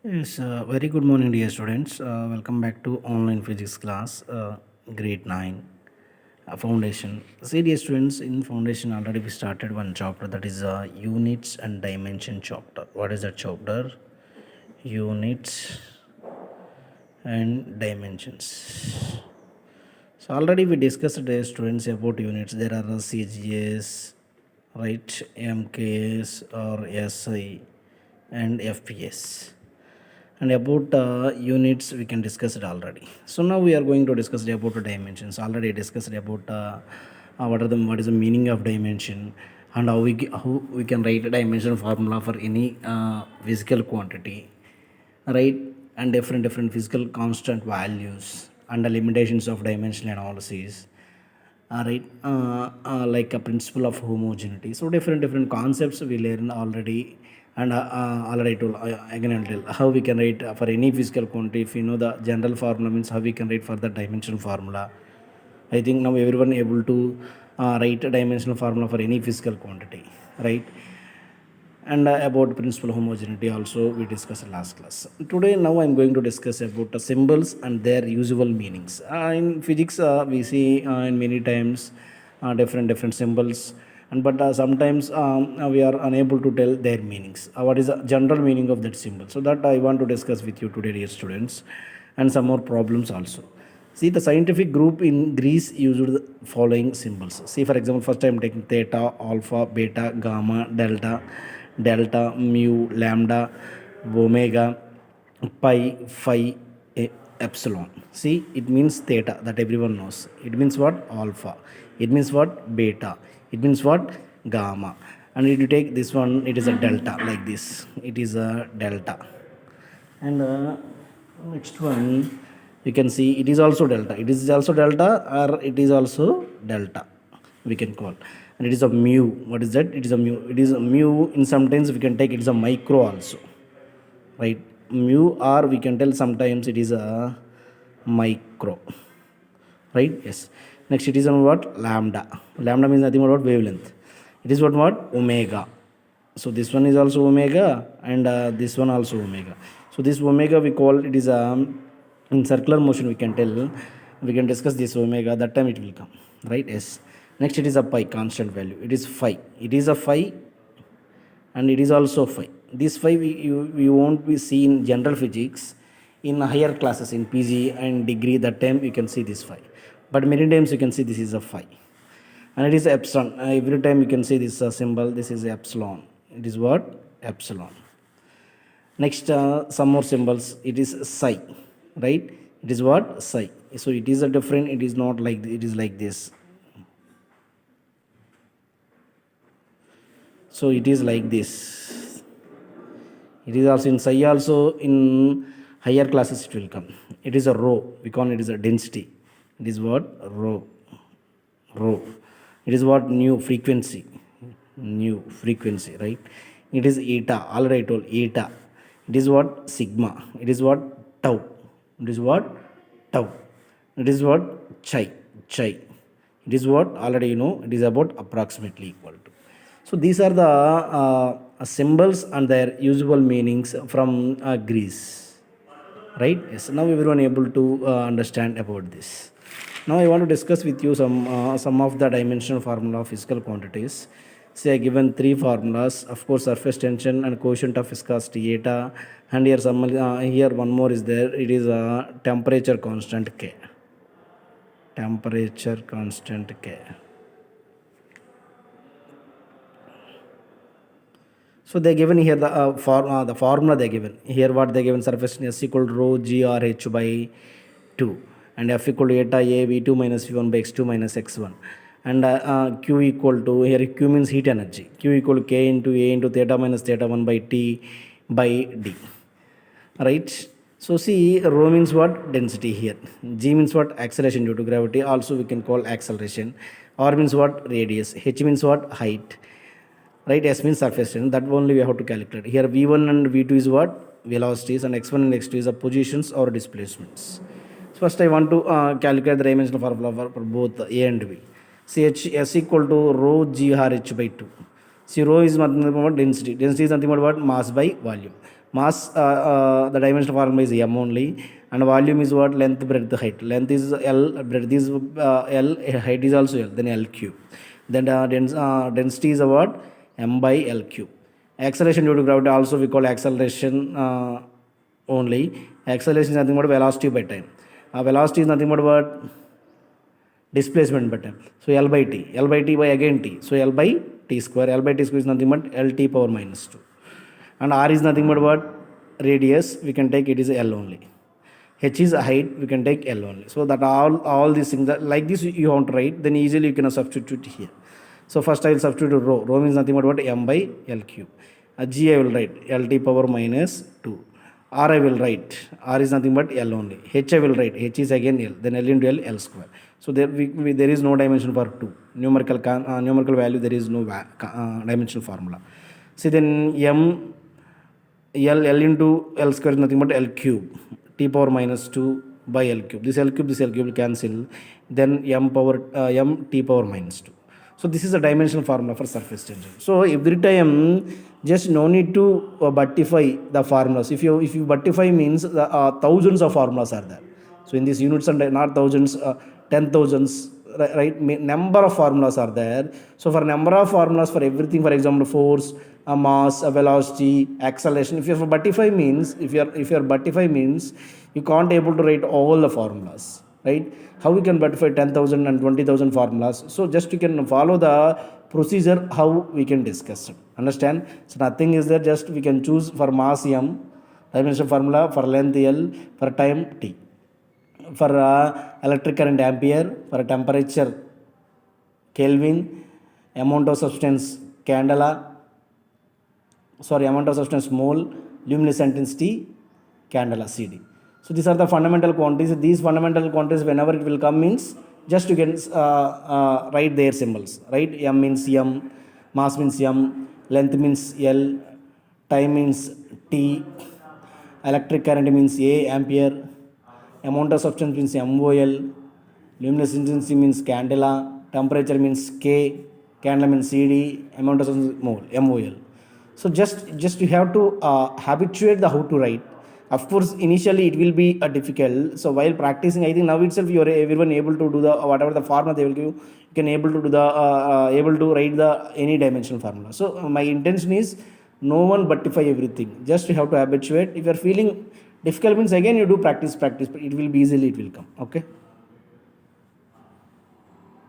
Yes, very good morning, dear students. Welcome back to online physics class, grade 9, foundation. See, dear students, in foundation already we started one chapter that is units and dimension chapter. What is that chapter? Units and dimensions. So already we discussed, dear students, about units. There are CGS, right, MKS or SI and FPS. And about units we can discuss it already. So now we are going to discuss about the dimensions. Already discussed about what is the meaning of dimension, and how we can write a dimension formula for any physical quantity, right? And different physical constant values and the limitations of dimensional analysis, right? Like a principle of homogeneity. So different concepts we learn already. And already told, again I'll tell how we can write for any physical quantity. If you know the general formula means how we can write for the dimensional formula. I think now everyone able to write a dimensional formula for any physical quantity, right? And about principal homogeneity also we discussed last class. Today now I'm going to discuss about the symbols and their usual meanings. In physics we see in many times different symbols, and but sometimes we are unable to tell their meanings. What is the general meaning of that symbol? So that I want to discuss with you today, dear students, and some more problems also. See, the scientific group in Greece used the following symbols. See, for example, first I'm taking theta, alpha, beta, gamma, delta, mu, lambda, omega, pi, phi, epsilon. See, it means theta that everyone knows. It means what? Alpha. It means what? Beta. It means what? Gamma. And if you take this one, it is a delta like this. It is a delta. And next one you can see it is also delta. It is also delta, or it is also delta, we can call. And it is a mu. What is that? It is a mu. It is a mu. In sometimes we can take it is a micro also, right? Mu, or we can tell sometimes it is a micro, right? Yes. Next it is on what? Lambda. Lambda means nothing but what? Wavelength. It is what omega. So this one is also omega, and this one also omega. So this omega we call it is a in circular motion, we can tell. We can discuss this omega, that time it will come, right? Yes. Next it is a pi, constant value. It is phi. It is a phi, and it is also phi. This phi we won't be see in general physics. In higher classes in PG and degree, that time you can see this phi, but many times you can see this is a phi. And it is epsilon. Every time you can see this symbol, this is epsilon. It is what? Epsilon. Next some more symbols. It is psi, right? It is what? Psi. So it is a different. It is not like it is like this. So it is like this. It is also in psi, also in higher classes it will come. It is a rho. We call it is a density. It is what? Rho. It is what? New frequency, right? It is eta. Already I told eta. It is what? Sigma. It is what? Tau. It is what? Tau. It is what? Chi. It is what? Already you know. It is about approximately equal to. So these are the symbols and their usual meanings from Greece, right? Yes. Now everyone able to understand about this. Now I want to discuss with you some of the dimensional formula of physical quantities. Say I given three formulas, of course, surface tension and coefficient of viscosity eta, and here here one more is there. It is a temperature constant K. Temperature constant K. So they given here the formula they given here. What they given? Surface tension equal to rho g r h by 2, and F equal to eta a v2 minus v1 by x2 minus x1, and Q equal to, here Q means heat energy. Q equal to K into A into theta minus theta 1 by T by D, right? So see, rho means what? Density here. G means what? Acceleration due to gravity, also we can call acceleration. R means what? Radius. H means what? Height, right? S means surface tension. That only we have to calculate. Here v1 and v2 is what? Velocities, and x1 and x2 is the positions or displacements. So first I want to calculate the dimensional formula for both A and B. See, S equal to rho g r h by 2. See, rho is nothing but density. Density is nothing but what? Mass by volume. Mass, the dimensional formula is m only, and volume is what? Length, breadth, height. Length is l, breadth is l, height is also l, then l cube. Then density is what? M by l cube. Acceleration due to gravity also we call acceleration only. Acceleration is nothing but velocity by time. Velocity is nothing but what? Displacement by time. So L by T. L by T by again T. So L by T square. L by T square is nothing but LT power minus 2. And R is nothing but what? Radius. We can take it is L only. H is height. We can take L only. So that all these things like this you want to write. Then easily you can substitute here. So first I will substitute rho. Rho means nothing but what? M by L cube. G I will write LT power minus 2. R I will write. R is nothing but L only. H I will write. H is again L. Then L into L, L square. So there is no dimension for 2. Numerical value, there is no dimensional formula. See then M, L into L square is nothing but L cube. T power minus 2 by L cube. This L cube will cancel. Then M T power minus 2. So this is a dimensional formula for surface tension. So every time just no need to buttify the formulas. If you buttify means the thousands of formulas are there. So in these units and not thousands, 10,000s, right? Number of formulas are there. So for number of formulas for everything, for example, force, a mass, a velocity, acceleration. If you have buttify means, if you are buttify means you can't able to write all the formulas, right? How we can buttify 10,000 and 20,000 formulas? So just you can follow the procedure how we can discuss it. Understand? So nothing is there. Just we can choose for mass M, dimension formula, for length L, for time T, for electric current ampere, for temperature Kelvin, amount of substance candela, amount of substance mole, luminescent intensity candela CD. So these are the fundamental quantities. These fundamental quantities, whenever it will come means, just you can write their symbols, right? M means M, mass means M, length means L, time means T, electric current means A, ampere, amount of substance means MOL, luminescent intensity means candela, temperature means K, candela means CD, amount of substance mole, MOL. So just you have to habituate the how to write. Of course, initially it will be difficult. So while practicing, I think now itself you are everyone able to do the whatever the formula they will give. You can able to do the able to write the any dimensional formula. So my intention is no one buttify everything. Just you have to habituate. If you are feeling difficult means again you do practice. It will be easily it will come. Okay.